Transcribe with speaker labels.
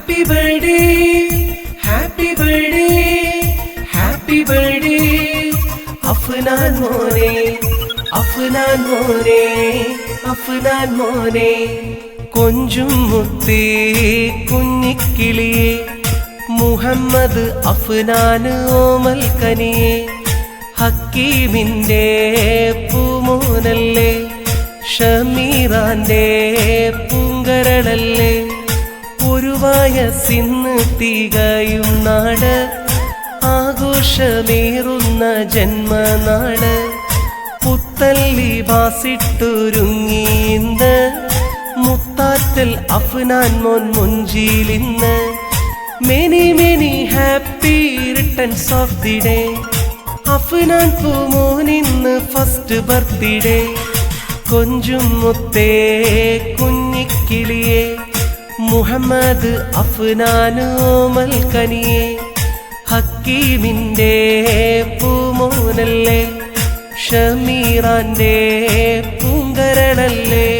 Speaker 1: happy birthday happy birthday happy birthday Afnan മോനെ അഫ്നാൻ മോനെ അഫ്നാൻ മോനെ കൊഞ്ചും മുത്തേ കുഞ്ഞിക്കിളിയെ മുഹമ്മദ് അഫ്നാൻ ഓമൽ കനിയെ ഹക്കീമിൻ്റെ പൂമോനല്ലേ ഷമീറാൻ്റെ പൂങ്കരളല്ലേ ഒരു വയസ്സിന്ന് തികയും നാട് ആഘോഷമേറുന്ന ജന്മനാട് പുത്തല്ലി വാസിട്ടൊരുങ്ങി ഇന്ന് മുത്താറ്റൽ അഫ്നാൻ മോൻ മുഞ്ചിലിന്ന് many many happy returns of the day Afnan പൂമോൻ ഇന്ന് ഫസ്റ്റ് ബർത്ത്ഡേ കൊഞ്ചും മുത്തേ കുഞ്ഞിക്കിളിയെ മുഹമ്മദ് അഫ്നാൻ ഓമൽ കനിയെ ഹക്കീമിൻ്റെ പൂമോനല്ലേ ഷമീറാൻ്റെ പൂങ്കരളല്ലേ